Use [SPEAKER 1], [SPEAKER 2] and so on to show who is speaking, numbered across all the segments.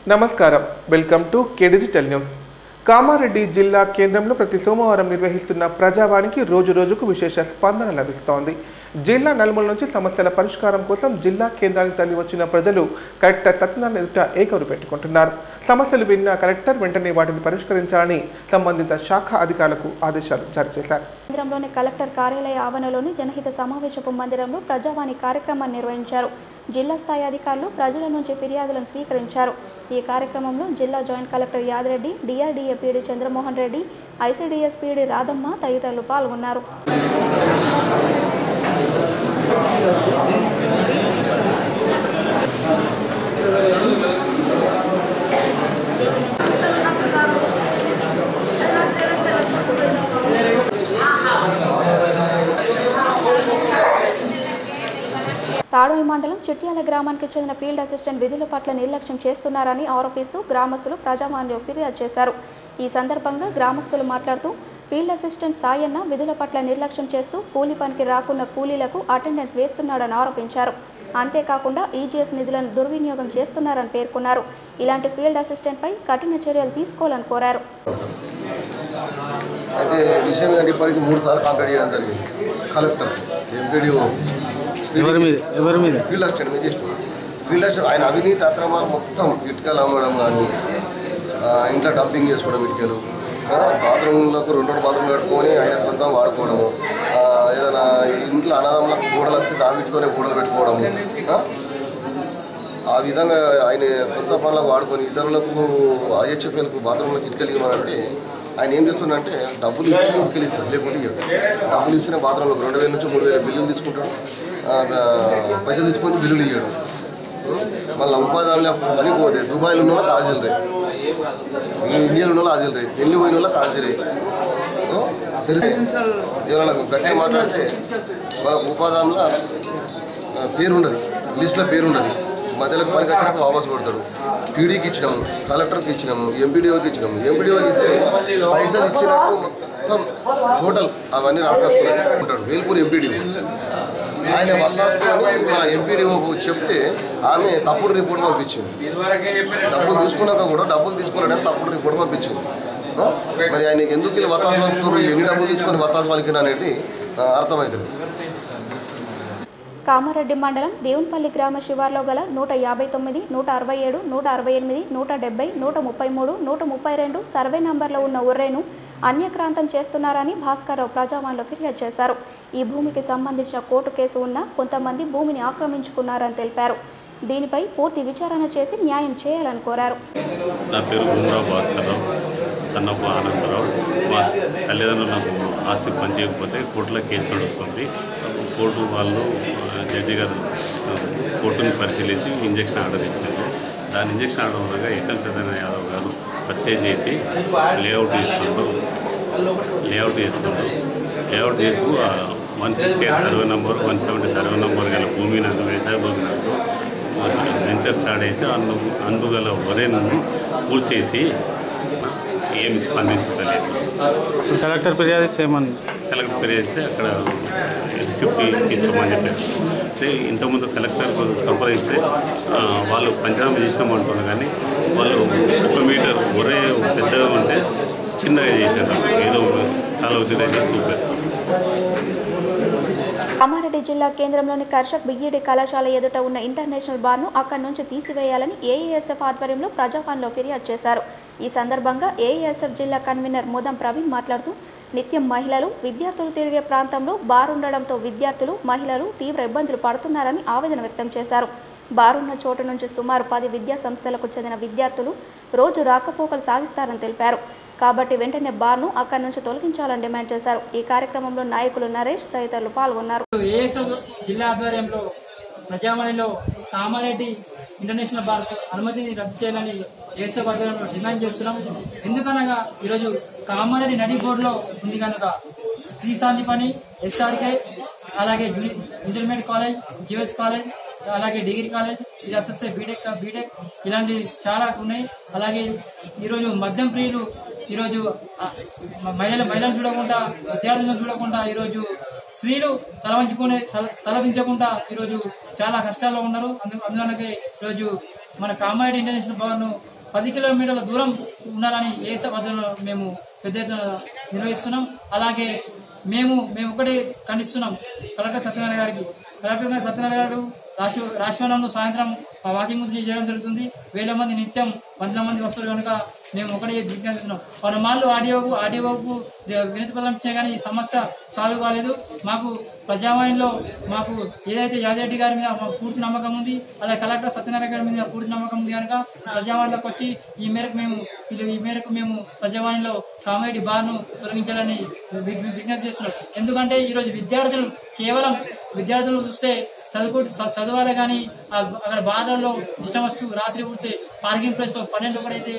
[SPEAKER 1] నమస్కారం. Welcome to K digital news. Kamareddy జిల్లా కేంద్రంలో ప్రతి సోమవారం నిర్వహిస్తున్న ప్రజావానికి రోజు రోజుకు విశేష స్పందన లభిస్తోంది. జిల్లా నలుమూల నుంచి సమస్యల పరిష్కారం కోసం జిల్లా కేంద్రానికి తరలి వచ్చిన ప్రజలు కలెక్టర్ సత్యనారాయణ ఎదుట ఏకరు పెట్టుకుంటున్నారు. సమస్యలు విన్న కలెక్టర్ వెంటనే వాటిని పరిష్కరించాలని సంబంధిత శాఖ అధికారులకు ఆదేశాలు జారీ చేశారు.
[SPEAKER 2] కేంద్రంలోని కలెక్టర్ కార్యాలయ ఆవరణలోని జనహిత సమావేశపు మందిరంలో ప్రజావాణి కార్యక్రమాన్ని నిర్వహించారు. జిల్లా స్థాయి అధికారులు ప్రజల నుంచి ఫిర్యాదులను స్వీకరించారు. ఈ కార్యక్రమంలో జిల్లా joint collector Yadareddy, DRDA PD Chandramohan Reddy, ICDS PD Radhamma తదితరులు పాల్గొన్నారు. తాడోయి మండలం చిట్యాల గ్రామానికి చెందిన ఫీల్డ్ అసిస్టెంట్ విధుల పట్ల నిర్లక్ష్యం చేస్తున్నారని ఆరోపిస్తూ గ్రామస్తులు ప్రజావాణిలో ఫిర్యాదు చేశారు. ఈ సందర్భంగా గ్రామస్తులు మాట్లాడుతూ ఫీల్డ్ అసిస్టెంట్ సాయన్న విధుల పట్ల నిర్లక్ష్యం చేస్తూ కూలీ పనికి రాకున్న కూలీలకు అటెండెన్స్ వేస్తున్నాడని ఆరోపించారు. అంతేకాకుండా ఈజీఎస్ నిధులను దుర్వినియోగం చేస్తున్నారని పేర్కొన్నారు. ఇలాంటి ఫీల్డ్ అసిస్టెంట్ పై కఠిన చర్యలు తీసుకోవాలని కోరారు.
[SPEAKER 3] ఫీల్డ్ అసిస్టెంట్ ఆయన అవినీతి అక్రమాలు మొత్తం ఇటుకలు అమ్మడం కానీ, ఇంట్లో డంపింగ్ చేసుకోవడం, ఇటుకలు బాత్రూంలకు రెండు బాత్రూమ్లు కట్టుకొని ఆయన సొంతం వాడుకోవడము, ఏదైనా ఇంట్లో అనాథంలకు గోడలు వస్తే దావిటితోనే గోడలు పెట్టుకోవడము, ఆ విధంగా ఆయన సొంత పనులకు వాడుకొని ఇతరులకు ఐహెచ్ఎఫ్ఎల్కు బాత్రూంలకు ఇటుకలు ఇవ్వమంటే ఆయన ఏం చేస్తున్నాడంటే డబ్బులు ఇస్తేనే ఇటుకలు ఇస్తాడు, లేకుంటే ఇవ్వడు. డబ్బులు ఇస్తేనే బాత్రూంలకు 2000 నుంచి 3000 బిల్లులు తీసుకుంటాడు, పైసలు తీసుకొని బిల్లులు ఇవ్వడు. మళ్ళీ ఉపాధి హామీ పని పోతే దుబాయ్లో ఉన్న వాళ్ళకి హాజరు రే, ఇండియాలో ఉన్న వాళ్ళు హాజరు రే, పెళ్లి పోయిన వాళ్ళకి హాజరే. సరే ఎవరైనా గట్టిగా మాట్లాడితే వాళ్ళకి ఉపాధి హామీలో పేరు ఉండదు, లిస్టులో పేరు ఉండదు. మధ్యలోకి పనికి వచ్చినప్పుడు వాపసు కొడతాడు. పీడీకి ఇచ్చినాము, కలెక్టర్కి ఇచ్చినాము, ఎంపీడీఓకి ఇచ్చినాము. ఎంపీడీఓకి ఇస్తే పైసలు ఇచ్చినట్టు మొత్తం టోటల్ అవన్నీ రాసుకొచ్చుకునేది ఉంటాడు వేల్పూర్ ఎంపీడీఓ. ఆయన వల్లాస్తోని మన ఎంపీడీఓకు చెప్తే ఆమె తప్పుడు రిపోర్ట్ పంపించింది. డబ్బులు తీసుకున్నాక కూడా డబ్బులు తీసుకోలేదని తప్పుడు రిపోర్ట్ పంపించింది. మరి ఆయనకి ఎందుకు వీళ్ళు వత్తాసు పలుకుతున్నారు, ఎన్ని డబ్బులు తీసుకొని వత్తాసు పలికిన అనేది అర్థమవుతుంది.
[SPEAKER 2] కామారెడ్డి మండలం దేవున్పల్లి గ్రామ శివార్లో గల 159, 167, 168, 170, 133, 132 సర్వే నంబర్లో ఉన్న ఉర్రేను అన్యక్రాంతం చేస్తున్నారని భాస్కర్రావు ప్రజావాణిలో ఫిర్యాదు చేశారు. ఈ భూమికి సంబంధించిన కోర్టు కేసు ఉన్న కొంతమంది భూమిని ఆక్రమించుకున్నారని తెలిపారు. దీనిపై పూర్తి విచారణ చేసి న్యాయం చేయాలని కోరారు.
[SPEAKER 4] నా పేరు గుండ్రావు భాస్కర్రావు, సన్నపు ఆనందరావు. మా తల్లిదండ్రులు నాకు ఆస్తి పనిచేయకపోతే కోర్టులో కేసు నడుస్తుంది. కోర్టు వాళ్ళు జడ్జి గారు కోర్టును పరిశీలించి ఇంజక్షన్ ఆర్డర్ ఇచ్చారు. దాని ఇంజక్షన్ ఆర్డర్ ఉండగా ఎక్కం సత్యనారాయణ యాదవ్ గారు పర్చేజ్ చేసి లేఅవుట్ చేస్తూ చేస్తూ 168 సర్వే నంబర్, 170 సర్వే నంబర్ గల భూమి నందు, వ్యవసాయ భూమి నందు వెంచర్ స్టార్ట్ చేసి అందుగల వరేను కూల్చేసి ఏమి స్పందించలేదు.
[SPEAKER 5] కలెక్టర్ ఫిర్యాదు
[SPEAKER 4] చేస్తే అక్కడ రిసిప్ట్ తీసుకోమని చెప్పారు. అయితే ఇంతకుముందు కలెక్టర్కు సంప్రదిస్తే వాళ్ళు పంచనామా చేసినామంటున్నారు, కానీ వాళ్ళు 1 మీటర్ ఒరే పెద్దగా ఉంటే చిన్నగా చేశారు, ఏదో కాలువతిగా చూపారు.
[SPEAKER 2] కామారెడ్డి జిల్లా కేంద్రంలోని కర్షక్ బిఈడి కళాశాల ఎదుట ఉన్న ఇంటర్నేషనల్ బార్ను అక్కడి నుంచి తీసివేయాలని ఏఐఎస్ఎఫ్ ఆధ్వర్యంలో ప్రజావాణిలో ఫిర్యాదు చేశారు. ఈ సందర్భంగా ఏఐఎస్ఎఫ్ జిల్లా కన్వీనర్ మోదం ప్రవీణ్ మాట్లాడుతూ నిత్యం మహిళలు, విద్యార్థులు తిరిగే ప్రాంతంలో బార్ ఉండడంతో విద్యార్థులు, మహిళలు తీవ్ర ఇబ్బందులు పడుతున్నారని ఆవేదన వ్యక్తం చేశారు. బారున్న చోటు నుంచి సుమారు 10 విద్యా సంస్థలకు చెందిన విద్యార్థులు రోజు రాకపోకలు సాగిస్తారని తెలిపారు. కాబట్టి వెంటనే బార్ను అక్కడి నుంచి తొలగించాలని డిమాండ్ చేశారు. ఈ కార్యక్రమంలో నాయకులు నరేష్ తదితరులు పాల్గొన్నారు.
[SPEAKER 6] ఏఎస్ఎఫ్ జిల్లా ఆధ్వర్యంలో ప్రజావాణిలో కామారెడ్డి ఇంటర్నేషనల్ బార్ అనుమతిని రద్దు చేయాలని ఏఎస్ఎఫ్ ఆధ్వర్యంలో డిమాండ్ చేస్తున్నాం. ఎందుకనగా ఈరోజు కామారెడ్డి నడి బోర్డులో ఉంది కనుక శ్రీశాంతి పని, ఎస్ఆర్కే, అలాగే ఇంటర్మీడియట్ కాలేజ్, జిఎస్ కాలేజ్, అలాగే డిగ్రీ కాలేజ్, ఎస్ఎస్ఐ, బీటెక్ ఇలాంటి చాలా ఉన్నాయి. అలాగే ఈరోజు మద్యం ప్రియులు ఈరోజు మహిళలు చూడకుండా, విద్యార్థులను చూడకుండా ఈరోజు స్త్రీలు తలదించకుండా ఈరోజు చాలా కష్టాల్లో ఉన్నారు. అందువల్లకే ఈరోజు మన కామారెడ్డి ఇంటర్నేషనల్ భవన్ 10 కిలోమీటర్ల దూరం ఉండాలని ఏఎస్ఎఫ్ ఆధ్వర్యంలో మేము పెద్ద ఎత్తున నిర్వహిస్తున్నాం. అలాగే మేము ఒకటే ఖండిస్తున్నాం కలెక్టర్ సత్యనారాయణ గారికి. కలెక్టర్ సత్యనారాయణ గారు రాష్ట్రంలో సాయంత్రం వాకింగ్ చేయడం జరుగుతుంది. 1000 మంది నిత్యం 100 మంది వస్తారు కనుక మేము ఒకటే విజ్ఞప్తిస్తున్నాం. పలుమార్లు ఆడియోకు వినతి పత్రం ఇచ్చినా కానీ ఈ సమస్య సాల్వ్ కాలేదు. మాకు ప్రజావాణిలో మాకు ఏదైతే యాదిరెడ్డి గారి మీద మాకు పూర్తి నమ్మకం ఉంది, అలాగే కలెక్టర్ సత్యనారాయణ గారి మీద పూర్తి నమ్మకం ఉంది కనుక ప్రజావాణిలోకి వచ్చి ఈ మేరకు మేము ప్రజావాణిలో కామెడీ బార్ను తొలగించాలని విజ్ఞప్తి చేస్తున్నాం. ఎందుకంటే ఈరోజు విద్యార్థులు చూస్తే చదవాలి కానీ అక్కడ బార్లలో ఇష్టం వస్తూ రాత్రి ఉంటే పార్కింగ్ ప్లేస్ లో 12 ఒకటైతే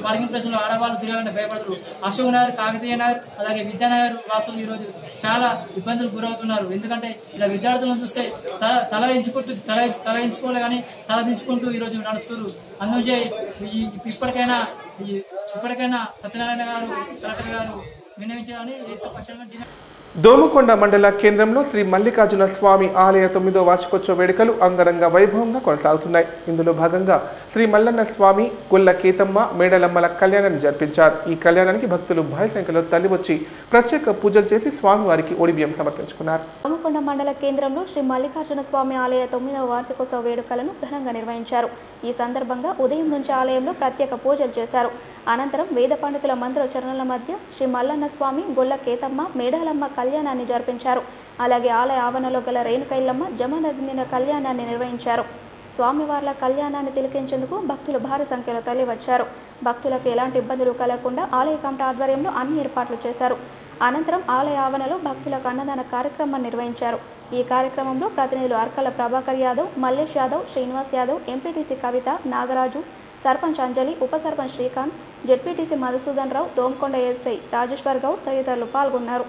[SPEAKER 6] పార్కింగ్ ప్లేస్ లో ఆడవాళ్ళు తిరగాలంటే భయపడతారు. అశోక్ నగర్, కాకతీయ నగర్, అలాగే విద్యానగర్ వాసులు ఈ రోజు చాలా ఇబ్బందులు గురవుతున్నారు. ఎందుకంటే ఇలా విద్యార్థులను చూస్తే తల ఎంచుకోలే కానీ తల దించుకుంటూ ఈ రోజు నడుస్తారు. అందుకే ఇప్పటికైనా సత్యనారాయణ గారు, కలెక్టర్ గారు విన్నవించాలని
[SPEAKER 1] దోమకొండ మండల కేంద్రంలో శ్రీ మల్లికార్జున స్వామి ఆలయ 9వ వార్షికోత్సవ వేడుకలు అంగరంగ వైభవంగా కొనసాగుతున్నాయి. ఇందులో భాగంగా శ్రీ మల్లన్న స్వామి, గొల్ల కేతమ్మ, మేడలమ్మల కళ్యాణాన్ని జరిపించారు. ఈ కళ్యాణానికి భక్తులు భారీ సంఖ్యలో తరలివచ్చి ప్రత్యేక పూజలు చేసి స్వామివారికి ఒడిబియ్యం సమర్పించుకున్నారు.
[SPEAKER 2] దోమకొండ మండల కేంద్రంలో శ్రీ మల్లికార్జున స్వామి ఆలయ 9వ వార్షికోత్సవ వేడుకలను ఘనంగా నిర్వహించారు. ఈ సందర్భంగా ఉదయం నుంచి ఆలయంలో ప్రత్యేక పూజలు చేశారు. అనంతరం వేద పండితుల మంత్రోచ్చరణల మధ్య శ్రీ మల్లన్న స్వామి, గొల్ల కేతమ్మ, మేడాలమ్మ కళ్యాణాన్ని జరిపించారు. అలాగే ఆలయ ఆవరణలో గల రేణుకైల్లమ్మ జమనదిన కళ్యాణాన్ని నిర్వహించారు. స్వామివార్ల కళ్యాణాన్ని తిలకించేందుకు భక్తులు భారీ సంఖ్యలో తరలివచ్చారు. భక్తులకు ఎలాంటి ఇబ్బందులు కలగకుండా ఆలయ కమిటీ ఆధ్వర్యంలో అన్ని ఏర్పాట్లు చేశారు. అనంతరం ఆలయ ఆవరణలో భక్తులకు అన్నదాన కార్యక్రమాన్ని నిర్వహించారు. ఈ కార్యక్రమంలో ప్రతినిధులు అర్కల ప్రభాకర్ యాదవ్, మల్లేష్ యాదవ్, శ్రీనివాస్ యాదవ్, ఎంపీటీసీ కవిత, నాగరాజు, సర్పంచ్ అంజలి, ఉప సర్పంచ్ శ్రీకాంత్, జెడ్పీటీసీ మధుసూదన్ రావు, దోమకొండ ఎస్ఐ రాజేశ్వర్ గౌడ్ తదితరులు పాల్గొన్నారు.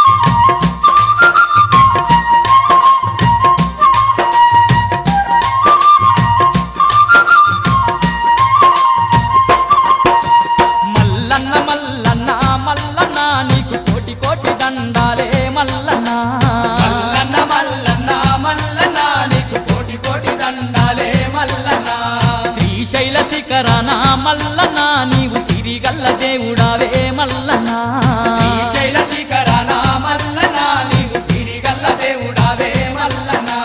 [SPEAKER 7] మల్లన్నా నీవు సిరిగల్ల దేవుడావే మల్లన్నా, శ్రీశైల శిఖరానా మల్లన్నా నీవు సిరిగల్ల దేవుడావే మల్లన్నా.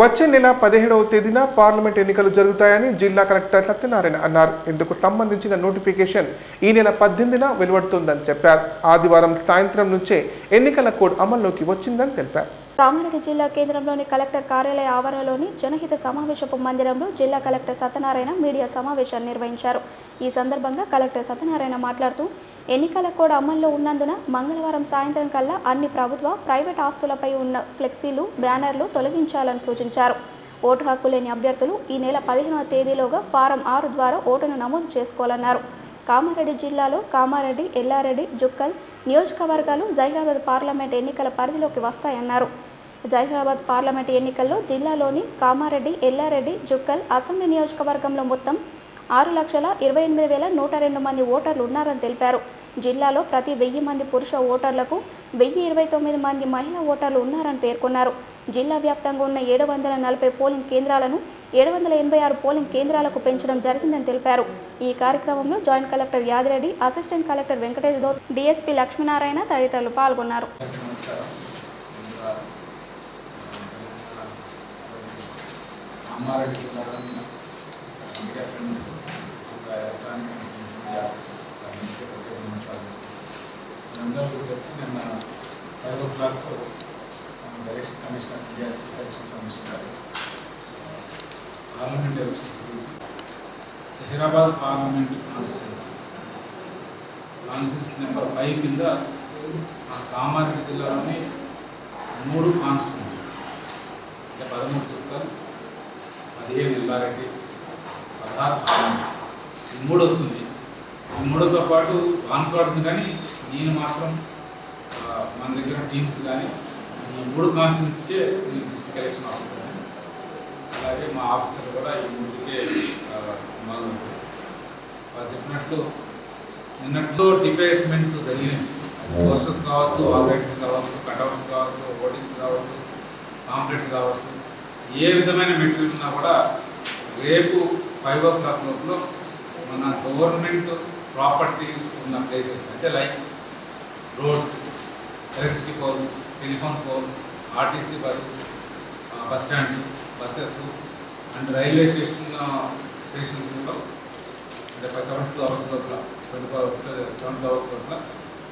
[SPEAKER 1] వచ్చే నెల 17వ తేదీన పార్లమెంట్ ఎన్నికలు జరుగుతాయని జిల్లా కలెక్టర్ సత్యనారాయణ అన్నారు. ఇందుకు సంబంధించిన నోటిఫికేషన్ ఈ నెల 18న వెలువడుతుందని చెప్పారు. ఆదివారం సాయంత్రం నుంచే ఎన్నికల కోడ్ అమల్లోకి వచ్చిందని తెలిపారు.
[SPEAKER 2] కామారెడ్డి జిల్లా కేంద్రంలోని కలెక్టర్ కార్యాలయ ఆవరణలోని జనహిత సమావేశపు మందిరంలో జిల్లా కలెక్టర్ సత్యనారాయణ మీడియా సమావేశాన్ని నిర్వహించారు. ఈ సందర్భంగా కలెక్టర్ సత్యనారాయణ మాట్లాడుతూ ఎన్నికల కోడ్ అమల్లో ఉన్నందున మంగళవారం సాయంత్రం కల్లా అన్ని ప్రభుత్వ, ప్రైవేట్ ఆస్తులపై ఉన్న ఫ్లెక్సీలు, బ్యానర్లు తొలగించాలని సూచించారు. ఓటు హక్కు లేని అభ్యర్థులు ఈ నెల 15వ తేదీలోగా ఫారం 6 ద్వారా ఓటును నమోదు చేసుకోవాలన్నారు. కామారెడ్డి జిల్లాలో కామారెడ్డి, ఎల్లారెడ్డి, జుక్కల్ నియోజకవర్గాలు జహీరాబాద్ పార్లమెంట్ ఎన్నికల పరిధిలోకి వస్తాయన్నారు. జహీరాబాద్ పార్లమెంట్ ఎన్నికల్లో జిల్లాలోని కామారెడ్డి, ఎల్లారెడ్డి, జుక్కల్ అసెంబ్లీ నియోజకవర్గంలో మొత్తం 6,28,102 మంది ఓటర్లు ఉన్నారని తెలిపారు. జిల్లాలో ప్రతి 1000 మంది పురుష ఓటర్లకు 1029 మంది మహిళా ఓటర్లు ఉన్నారని పేర్కొన్నారు. జిల్లా వ్యాప్తంగా ఉన్న 740 పోలింగ్ కేంద్రాలను 786 పోలింగ్ కేంద్రాలకు పెంచడం జరిగిందని తెలిపారు. ఈ కార్యక్రమంలో joint collector Yadireddy, assistant collector Venkatesh Goud, DSP Lakshminarayana తదితరులు పాల్గొన్నారు.
[SPEAKER 8] అందరూ కలిసి నిన్న 5 o'clock election commissioner, election commissioner parliament elections గురించి జహీరాబాద్ పార్లమెంట్ కాన్స్టిట్యున్సీ నెంబర్ 5 కింద ఆ కామారెడ్డి జిల్లాలోని 3 కాన్స్టిట్యున్సీస్ అంటే 13 చుక్కలు, 15 ఎల్లారెడ్డి, 16 పార్లమెంట్ 3 వస్తుంది. ఈ మూడుతో పాటు బాన్స్వాడ్ కానీ నేను మాత్రం మన దగ్గర టీమ్స్ కానీ ఈ 3 కాన్స్టిట్యున్సీకే నేను డిస్ట్రిక్ట్ ఎలక్షన్ ఆఫీసర్ అని, అలాగే మా ఆఫీసర్లు కూడా ఈ 3కే మొదలవుతారు. వాళ్ళు చెప్పినట్లు నిన్నట్లో డిఫేస్మెంట్ జరిగినాయి. పోస్టర్స్ కావచ్చు, ఆల్రైట్స్ కావచ్చు, కట్అవుట్స్ కావచ్చు, హోర్డింగ్స్ కావచ్చు, పాంప్లెట్స్ కావచ్చు, ఏ విధమైన మెటీరియల్ ఉన్నా కూడా రేపు 5 o'clock లోపల మన గవర్నమెంట్ ప్రాపర్టీస్ ఉన్న ప్లేసెస్ అంటే like roads, electricity poles, telephone poles, RTC buses, bus stands, buses and railway stations అంటే 72 hours లోపల 72 hours లోపల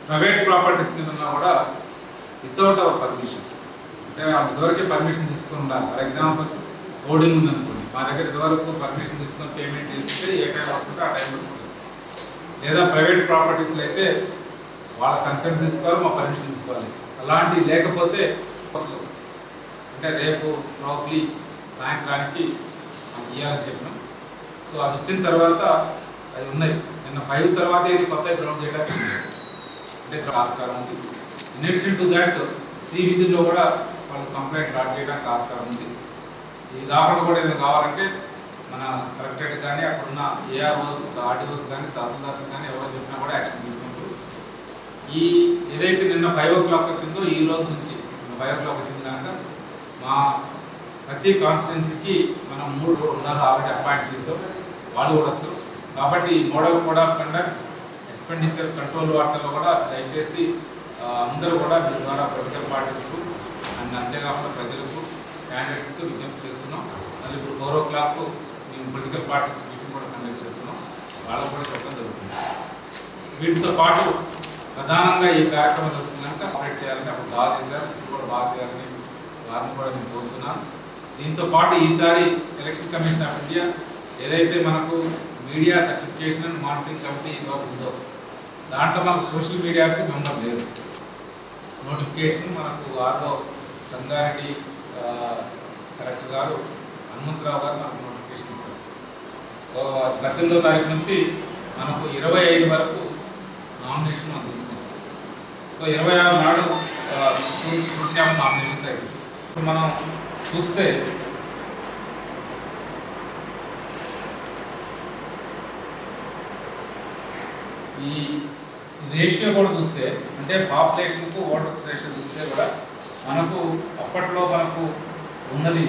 [SPEAKER 8] ప్రైవేట్ ప్రాపర్టీస్ మీద ఉన్నా కూడా వితౌట్ అవర్ పర్మిషన్, అంటే ఇదివరకే పర్మిషన్ తీసుకొని ఉండాలి. ఫర్ ఎగ్జాంపుల్ హోర్డింగ్ ఉందనుకోండి, మా దగ్గర ఇదివరకు పర్మిషన్ తీసుకొని పేమెంట్ చేస్తే ఏ టైం అవుతుందో ఆ టైం ఉంటుంది. లేదా ప్రైవేట్ ప్రాపర్టీస్లో అయితే వాళ్ళ కన్సెంట్ తీసుకోవాలి, మా పర్మిషన్ తీసుకోవాలి. అలాంటివి లేకపోతే అసలు అంటే రేపు ప్రాబ్లీ సాయంత్రానికి మాకు ఇవ్వాలని చెప్పినాం. సో అది ఇచ్చిన తర్వాత అవి ఉన్నాయి. నిన్న 5 తర్వాత ఇది కొత్త గ్రౌండ్ చేయడానికి అంటే ఆస్కారం ఉంది. In addition to that C విజిల్లో కూడా వాళ్ళు కంప్లైంట్ లాడ్ చేయడానికి ఆస్కారం ఉంది. ఇది కాకుండా కూడా ఏదైనా కావాలంటే మన కలెక్టరేట్ కానీ అక్కడున్న ఏఆర్ఓస్, ఆర్డీఓస్ కానీ, తహసీల్దార్స్ కానీ ఎవరో చెప్పినా కూడా యాక్షన్ తీసుకుంటారు. ఈ ఏదైతే నిన్న 5 o'clock వచ్చిందో ఈ రోజు నుంచి 5 o'clock వచ్చింది కనుక మా ప్రతి కాన్స్టిట్యున్సీకి మనం 3 ఉన్నారు ఆల్రెడీ అపాయింట్ చేసాం, వాళ్ళు కూడా వస్తారు. కాబట్టి model code of conduct, expenditure control వాటిలో కూడా దయచేసి అందరూ కూడా మీ ద్వారా పొలిటికల్ పార్టీస్కు అండ్ అంతేకాకుండా ప్రజలకు, క్యాండిడేట్స్కు విజ్ఞప్తి చేస్తున్నాం. మళ్ళీ ఇప్పుడు 4 o'clock మేము పొలిటికల్ పార్టీస్ మీటింగ్ కూడా కండక్ట్ చేస్తున్నాం, వాళ్ళకు కూడా చెప్పడం జరుగుతుంది. వీటితో పాటు ప్రధానంగా ఈ కార్యక్రమం జరుగుతుంది కనుక ఆపరేట్ చేయాలని అప్పుడు బాగా చేశారు, ఇప్పుడు కూడా బాగా చేయాలని వారిని కూడా నేను కోరుతున్నాను. దీంతో పాటు ఈసారి ఎలక్షన్ కమిషన్ ఆఫ్ ఇండియా ఏదైతే మనకు media certification and monitoring committee ఉందో దాంట్లో మనకు సోషల్ మీడియాకి మెంబర్ లేదు. నోటిఫికేషన్ మనకు ఆర్ఓ సంగారెడ్డి కలెక్టర్ గారు హనుమంతరావు గారు మనకు నోటిఫికేషన్ ఇస్తారు. సో 18వ తారీఖు నుంచి మనకు 25 వరకు నామినేషన్ మనం తీసుకుంటాం. సో 26 నాడు స్క్రూటినీ ఆఫ్ నామినేషన్స్ అయితే ఇప్పుడు మనం చూస్తే ఈ రేషియో కూడా చూస్తే అంటే పాపులేషన్కు ఓటర్స్ రేషియో చూస్తే కూడా మనకు అప్పట్లో మనకు ఉన్నది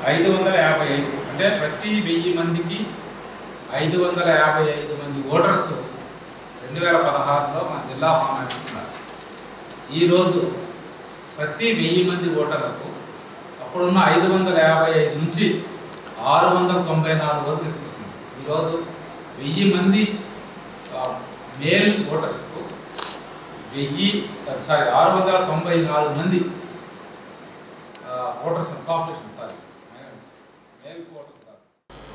[SPEAKER 8] 555, అంటే ప్రతి 1000 మందికి 555 మంది ఓటర్స్ 2016లో మన జిల్లా ఫార్మాట్ ఉన్నారు. ఈరోజు ప్రతి 1000 మంది ఓటర్లకు అప్పుడున్న 555 నుంచి 694 వరకు తీసుకొచ్చింది. ఈరోజు 1000 మంది మేల్ ఓటర్స్కు 694 మంది ఓటర్స్ పాపులేషన్ మేల్ ఓటర్స్.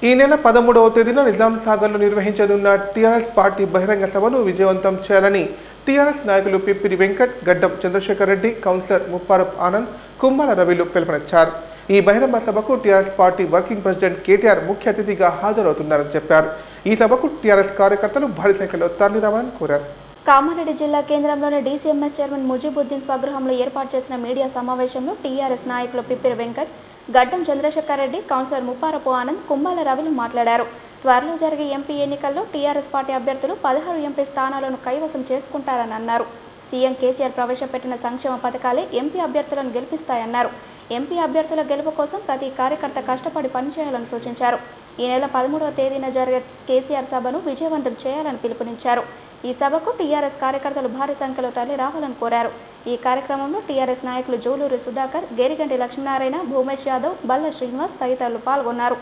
[SPEAKER 1] ఈ నెల 13వ తేదీన నిజాం సాగర్లో నిర్వహించనున్న టీఆర్ఎస్ పార్టీ బహిరంగ సభను విజయవంతం చేయాలని టీఆర్ఎస్ నాయకులు పిప్పిరి వెంకట్, గడ్డం చంద్రశేఖర్ రెడ్డి, కౌన్సిలర్ ముప్పారపు ఆనంద్, కుంభాల రవిలు పిలుపునిచ్చారు. ఈ బహిరంగ సభకు TRS party working president KTR ముఖ్య అతిథిగా హాజరవుతున్నారని చెప్పారు. ఈ సభకు టీఆర్ఎస్ కార్యకర్తలు భారీ సంఖ్యలో తరలిరావాలని కోరారు.
[SPEAKER 2] కామారెడ్డి జిల్లా కేంద్రంలోని డీసీఎంఎస్ చైర్మన్ ముజీబుద్దీన్ స్వగృహంలో ఏర్పాటు చేసిన మీడియా సమావేశంలో టీఆర్ఎస్ నాయకులు పిప్పిరి వెంకట్, గడ్డం చంద్రశేఖర్ రెడ్డి, కౌన్సిలర్ ముప్పారపు ఆనంద్, కుంభాల రవిలు మాట్లాడారు. త్వరలో జరిగే ఎంపీ ఎన్నికల్లో టీఆర్ఎస్ పార్టీ అభ్యర్థులు 16 ఎంపీ స్థానాలను కైవసం చేసుకుంటారని అన్నారు. సీఎం కేసీఆర్ ప్రవేశపెట్టిన సంక్షేమ పథకాలే ఎంపీ అభ్యర్థులను గెలిపిస్తాయన్నారు. ఎంపీ అభ్యర్థుల గెలుపు కోసం ప్రతి కార్యకర్త కష్టపడి పనిచేయాలని సూచించారు. ఈ నెల 13వ తేదీన జరిగే కేసీఆర్ సభను విజయవంతం చేయాలని పిలుపునిచ్చారు. ఈ సభకు టీఆర్ఎస్ కార్యకర్తలు భారీ సంఖ్యలో తరలి రావాలని కోరారు. ఈ కార్యక్రమంలో టీఆర్ఎస్ నాయకులు జూలూరి సుధాకర్, గేరిగంటి లక్ష్మీనారాయణ, భూమేష్ యాదవ్, బల్ల శ్రీనివాస్ తదితరులు పాల్గొన్నారు.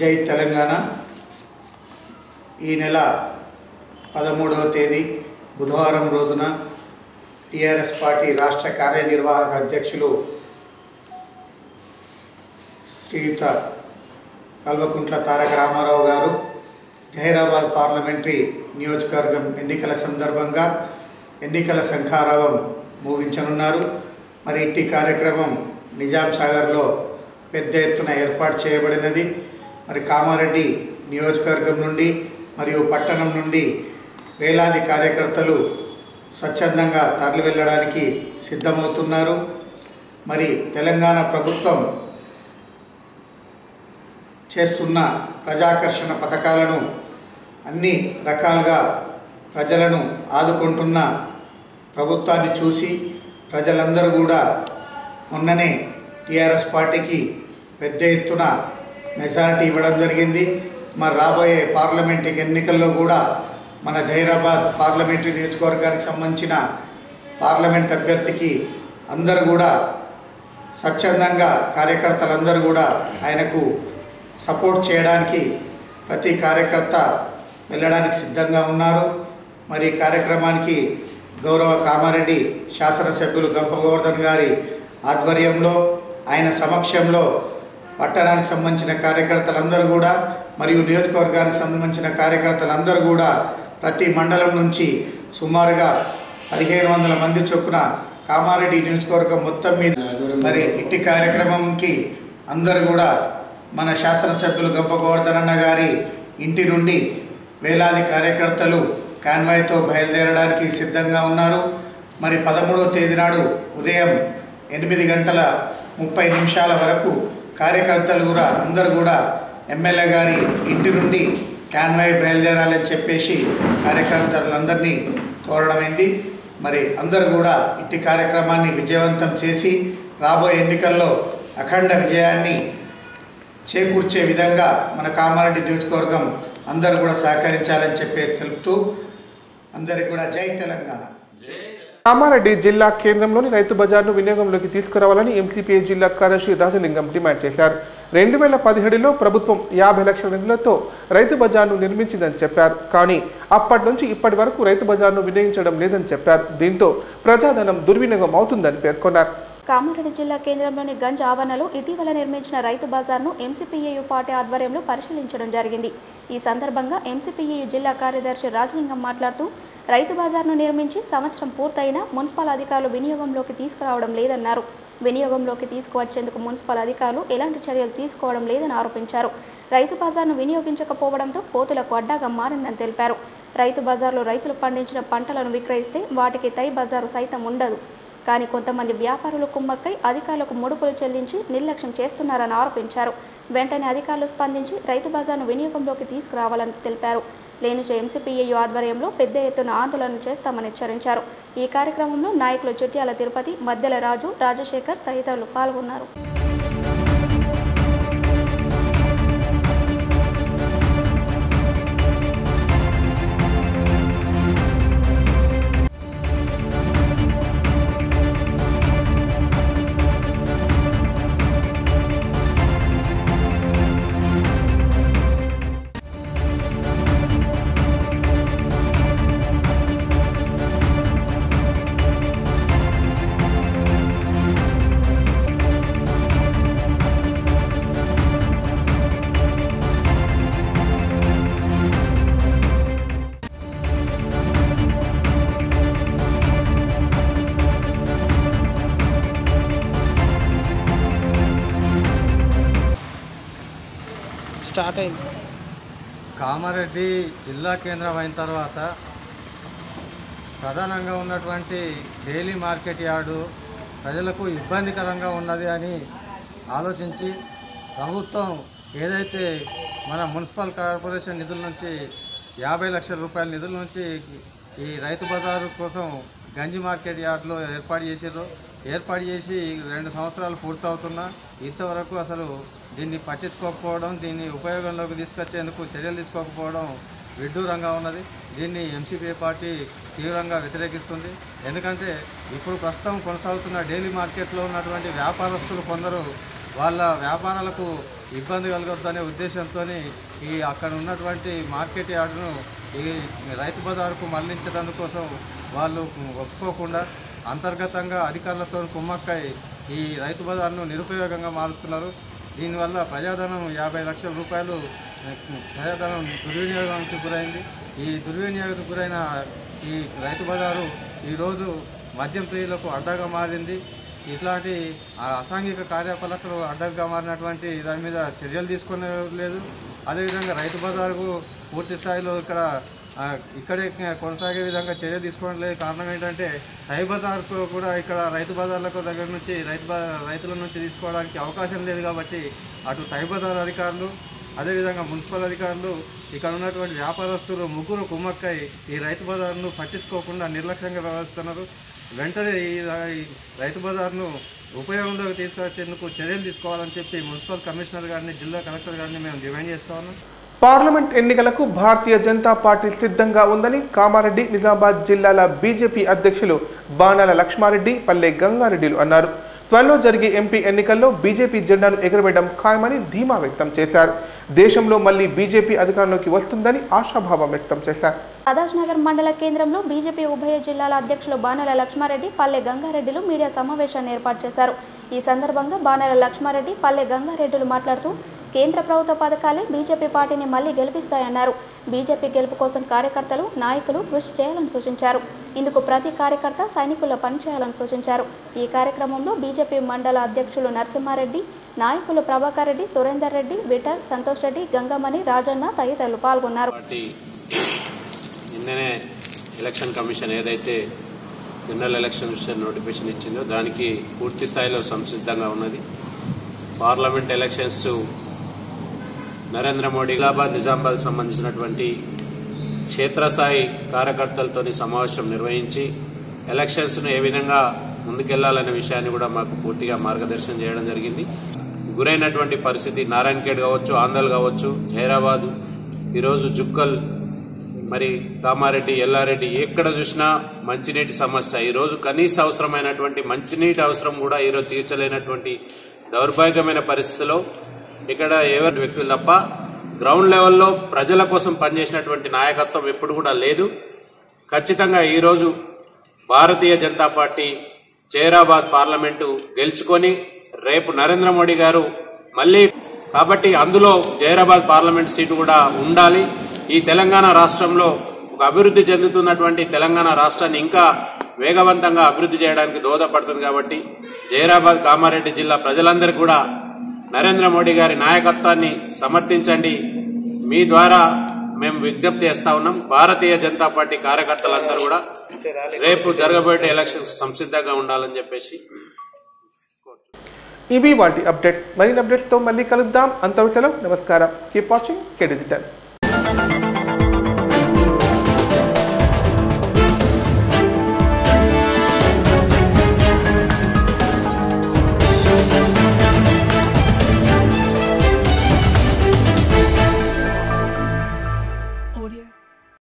[SPEAKER 9] జై తెలంగాణ. ఈ నెల 13వ తేదీ బుధవారం రోజున టీఆర్ఎస్ పార్టీ రాష్ట్ర కార్యనిర్వాహక అధ్యక్షులు శ్రీయుత కల్వకుంట్ల తారక రామారావు గారు జహీరాబాద్ పార్లమెంటరీ నియోజకవర్గం ఎన్నికల సందర్భంగా ఎన్నికల శంఖారావం ముగించనున్నారు. మరి ఇట్టి కార్యక్రమం నిజాం సాగర్లో పెద్ద ఎత్తున ఏర్పాటు చేయబడినది. మరి కామారెడ్డి నియోజకవర్గం నుండి మరియు పట్టణం నుండి వేలాది కార్యకర్తలు స్వచ్ఛందంగా తరలి వెళ్ళడానికి సిద్ధమవుతున్నారు. మరి తెలంగాణ ప్రభుత్వం చేస్తున్న ప్రజాకర్షణ పథకాలను అన్ని రకాలుగా ప్రజలను ఆదుకుంటున్న ప్రభుత్వాన్ని చూసి ప్రజలందరూ కూడా మొన్ననే టీఆర్ఎస్ పార్టీకి పెద్ద ఎత్తున మెజారిటీ ఇవ్వడం జరిగింది. మరి రాబోయే పార్లమెంట్ ఎన్నికల్లో కూడా మన జహీరాబాద్ పార్లమెంటరీ నియోజకవర్గానికి సంబంధించిన పార్లమెంట్ అభ్యర్థికి అందరూ కూడా స్వచ్ఛందంగా కార్యకర్తలందరూ కూడా ఆయనకు సపోర్ట్ చేయడానికి ప్రతి కార్యకర్త వెళ్ళడానికి సిద్ధంగా ఉన్నారు. మరి కార్యక్రమానికి గౌరవ కామారెడ్డి శాసనసభ్యులు గంప గోవర్ధన్ గారి ఆధ్వర్యంలో ఆయన సమక్షంలో పట్టణానికి సంబంధించిన కార్యకర్తలందరూ కూడా మరియు నియోజకవర్గానికి సంబంధించిన కార్యకర్తలందరూ కూడా ప్రతి మండలం నుంచి సుమారుగా 1500 మంది చొప్పున కామారెడ్డి నియోజకవర్గం మొత్తం మీద మరి ఇట్టి కార్యక్రమంకి అందరూ కూడా మన శాసనసభ్యులు గంప గోవర్ధన్ అన్న గారి ఇంటి నుండి వేలాది కార్యకర్తలు కాన్వాయ్తో బయలుదేరడానికి సిద్ధంగా ఉన్నారు. మరి 13వ తేదీ నాడు ఉదయం 8:30 వరకు కార్యకర్తలు కూడా అందరూ కూడా ఎమ్మెల్యే గారి ఇంటి నుండి కాన్వాయ్ బయలుదేరాలని చెప్పేసి కార్యకర్తలందరినీ కోరడమైంది. మరి అందరూ కూడా ఇట్టి కార్యక్రమాన్ని విజయవంతం చేసి రాబోయే ఎన్నికల్లో అఖండ విజయాన్ని చేకూర్చే విధంగా మన కామారెడ్డి నియోజకవర్గం అందరూ కూడా సహకరించాలని చెప్పేసి తెలుపుతూ అందరికీ కూడా జై తెలంగాణ.
[SPEAKER 1] కామారెడ్డి జిల్లా కేంద్రంలోని రైతు బజార్ను వినియోగంలోకి తీసుకురావాలని ఎంసీపీఐ జిల్లా కార్యదర్శి రాజలింగం డిమాండ్ చేశారు. 2017లో ప్రభుత్వం 50 లక్షల నిధులతో రైతు బజార్ను నిర్మించిందని చెప్పారు. కానీ అప్పటి నుంచి ఇప్పటి వరకు రైతు బజార్ను వినియోగించడం లేదని చెప్పారు. దీంతో ప్రజాధనం దుర్వినియోగం అవుతుందని పేర్కొన్నారు.
[SPEAKER 2] కామారెడ్డి జిల్లా కేంద్రంలోని గంజ్ ఆవరణలో ఇటీవల నిర్మించిన రైతు బజార్ను ఎంసీపీఐయు పార్టీ ఆధ్వర్యంలో పరిశీలించడం జరిగింది. ఈ సందర్భంగా ఎంసీపీఐయు జిల్లా కార్యదర్శి రాజలింగం మాట్లాడుతూ రైతు బజార్ను నిర్మించి సంవత్సరం పూర్తయినా మున్సిపల్ అధికారులు వినియోగంలోకి తీసుకురావడం లేదన్నారు. వినియోగంలోకి తీసుకువచ్చేందుకు మున్సిపల్ అధికారులు ఎలాంటి చర్యలు తీసుకోవడం లేదని ఆరోపించారు. రైతు బజార్ను వినియోగించకపోవడంతో కోతులకు అడ్డాగా మారిందని తెలిపారు. రైతు బజార్లో రైతులు పండించిన పంటలను విక్రయిస్తే వాటికి తై బజారు సైతం ఉండదు. కానీ కొంతమంది వ్యాపారులు కుమ్మక్కై అధికారులకు ముడుపులు చెల్లించి నిర్లక్ష్యం చేస్తున్నారని ఆరోపించారు. వెంటనే అధికారులు స్పందించి రైతు బజార్ను వినియోగంలోకి తీసుకురావాలని తెలిపారు. లేనిచో ఎంసీపీఐయు ఆధ్వర్యంలో పెద్ద ఎత్తున ఆందోళన చేస్తామని హెచ్చరించారు. ఈ కార్యక్రమంలో నాయకులు చిట్యాల తిరుపతి, మద్దెల రాజు, రాజశేఖర్ తదితరులు పాల్గొన్నారు.
[SPEAKER 5] స్టార్ట్ అయింది.
[SPEAKER 10] కామారెడ్డి జిల్లా కేంద్రం అయిన తర్వాత ప్రధానంగా ఉన్నటువంటి డైలీ మార్కెట్ యార్డు ప్రజలకు ఇబ్బందికరంగా ఉన్నది అని ఆలోచించి ప్రభుత్వం ఏదైతే మన మున్సిపల్ కార్పొరేషన్ నిధుల నుంచి 50 లక్షల రూపాయల నిధుల నుంచి ఈ రైతు బజారు కోసం గంజి మార్కెట్ యార్డులో ఏర్పాటు చేసి 2 సంవత్సరాలు పూర్తవుతున్నా ఇంతవరకు అసలు దీన్ని పట్టించుకోకపోవడం, దీన్ని ఉపయోగంలోకి తీసుకొచ్చేందుకు చర్యలు తీసుకోకపోవడం విడ్డూరంగా ఉన్నది. దీన్ని ఎంసీపీ పార్టీ తీవ్రంగా వ్యతిరేకిస్తుంది. ఎందుకంటే ఇప్పుడు ప్రస్తుతం కొనసాగుతున్న డైలీ మార్కెట్లో ఉన్నటువంటి వ్యాపారస్తులు కొందరు వాళ్ళ వ్యాపారాలకు ఇబ్బంది కలగొద్దనే ఉద్దేశంతో అక్కడ ఉన్నటువంటి మార్కెట్ యార్డును ఈ రైతు బజారుకు మళ్లించడందుకోసం వాళ్ళు ఒప్పుకోకుండా అంతర్గతంగా అధికారులతో కుమ్మక్కై ఈ రైతు బజార్ను నిరుపయోగంగా మారుస్తున్నారు. దీనివల్ల ప్రజాధనం 50 లక్షల రూపాయలు ప్రజాధనం దుర్వినియోగానికి గురైంది. ఈ దుర్వినియోగానికి గురైన ఈ రైతు బజారు ఈరోజు మద్యం ప్రియులకు అడ్డగా మారింది. ఇట్లాంటి అసాంఘిక కార్యకలాపాలు అడ్డగా మారినటువంటి దాని మీద చర్యలు తీసుకునే లేదు. అదేవిధంగా రైతు బజారుకు పూర్తి స్థాయిలో ఇక్కడే కొనసాగే విధంగా చర్య తీసుకోవడం లేదు. కారణం ఏంటంటే టై బజార్కు కూడా ఇక్కడ రైతు బజార్లకు దగ్గర నుంచి రైతుల నుంచి తీసుకోవడానికి అవకాశం లేదు. కాబట్టి అటు టై బజార్ అధికారులు అదేవిధంగా మున్సిపల్ అధికారులు ఇక్కడ ఉన్నటువంటి వ్యాపారస్తులు ముగ్గురు కుమ్మక్కై ఈ రైతు బజార్ను పట్టించుకోకుండా నిర్లక్ష్యంగా వ్యవహరిస్తున్నారు. వెంటనే ఈ రైతు బజార్ను ఉపయోగంలోకి తీసుకొచ్చేందుకు చర్యలు తీసుకోవాలని చెప్పి మున్సిపల్ కమిషనర్ గారిని జిల్లా కలెక్టర్ గారిని మేము డిమాండ్ చేస్తా ఉన్నాం.
[SPEAKER 1] పార్లమెంట్ ఎన్నికలకు భారతీయ జనతా పార్టీ సిద్ధంగా ఉందని కామారెడ్డి నిజామాబాద్ జిల్లాల బీజేపీ అధ్యక్షులు బాణాల లక్ష్మారెడ్డి, పల్లె గంగారెడ్డిలు అన్నారు. త్వరలో జరిగే ఎంపీ ఎన్నికల్లో బీజేపీ జెండాను ఎగురవేయడం ఖాయమని ధీమా వ్యక్తం చేశారు. దేశంలో మళ్లీ బీజేపీ అధికారంలోకి వస్తుందని ఆశాభావం వ్యక్తం చేశారు.
[SPEAKER 2] ఆదర్శనగర్ మండల కేంద్రంలో బీజేపీ ఉభయ జిల్లాల అధ్యక్షులు బాణాల లక్ష్మారెడ్డి, పల్లె గంగారెడ్డిలు మీడియా సమావేశాన్ని ఏర్పాటు చేశారు. ఈ సందర్భంగా బాణాల లక్ష్మారెడ్డి, పల్లె గంగారెడ్డిలు మాట్లాడుతూ కేంద్ర ప్రభుత్వ పథకాలే బీజేపీ పార్టీని మళ్లీ గెలిపిస్తాయన్నారు. బీజేపీ గెలుపు కోసం కార్యకర్తలు, నాయకులు కృషి చేయాలని సూచించారు. ఇందుకు ప్రతి కార్యకర్త సైనికుల్లో పనిచేయాలని సూచించారు. ఈ కార్యక్రమంలో బీజేపీ మండల అధ్యక్షులు నరసింహారెడ్డి, నాయకులు ప్రభాకర్ రెడ్డి, సురేందర్ రెడ్డి, విఠల్, సంతోష్ రెడ్డి, గంగమణి, రాజన్న తదితరులు పాల్గొన్నారు.
[SPEAKER 11] నిన్ననే ఎలక్షన్ కమిషన్ ఏదైతే జనరల్ ఎలక్షన్ నోటిఫికేషన్ ఇచ్చిందో దానికి పూర్తి స్థాయిలో సంసిద్ధంగా ఉన్నది. పార్లమెంట్ ఎలక్షన్స్ నరేంద్ర మోడీ నిజామాబాద్ సంబంధించినటువంటి క్షేత్రస్థాయి కార్యకర్తలతోని సమావేశం నిర్వహించి ఎలక్షన్స్ను ఏ విధంగా ముందుకెళ్లాలనే విషయాన్ని కూడా మాకు పూర్తిగా మార్గదర్శనం చేయడం జరిగింది. గురైనటువంటి పరిస్థితి నారాయణఖేడ్ కావచ్చు, ఆందోళన కావచ్చు, హైదరాబాద్, ఈరోజు జుక్కల్, మరి కామారెడ్డి, ఎల్లారెడ్డి, ఎక్కడ చూసినా మంచినీటి సమస్య. ఈరోజు కనీస అవసరమైనటువంటి మంచినీటి అవసరం కూడా ఈరోజు తీర్చలేనటువంటి దౌర్భాగ్యమైన పరిస్థితిలో ఇక్కడ ఎవరి వ్యక్తులు తప్ప గ్రౌండ్ లెవెల్లో ప్రజల కోసం పనిచేసినటువంటి నాయకత్వం ఎప్పుడు కూడా లేదు. ఖచ్చితంగా ఈరోజు భారతీయ జనతా పార్టీ జైరాబాద్ పార్లమెంటు గెలుచుకొని రేపు నరేంద్ర మోడీ గారు మళ్లీ, కాబట్టి అందులో జైరాబాద్ పార్లమెంట్ సీటు కూడా ఉండాలి. ఈ తెలంగాణ రాష్ట్రంలో ఒక అభివృద్ధి చెందుతున్నటువంటి తెలంగాణ రాష్ట్రాన్ని ఇంకా వేగవంతంగా అభివృద్ధి చేయడానికి దోహదపడుతుంది. కాబట్టి జైరాబాద్, కామారెడ్డి జిల్లా ప్రజలందరికీ కూడా నరేంద్ర మోడీ గారి నాయకత్వాన్ని సమర్థించండి. మీ ద్వారా మేము విజ్ఞప్తి చేస్తా ఉన్నాం. భారతీయ జనతా పార్టీ కార్యకర్తలందరూ కూడా రేపు జరగబోయే ఎలక్షన్స్ సంసిద్ధంగా ఉండాలని చెప్పేసి.
[SPEAKER 1] ఇవి వాటి అప్డేట్స్. మరిన్ని అప్డేట్స్ తో మళ్ళీ కలుద్దాం. అంతవరకు సెలవు. నమస్కారం. కీప్ వాచింగ్ కే డిజిటల్.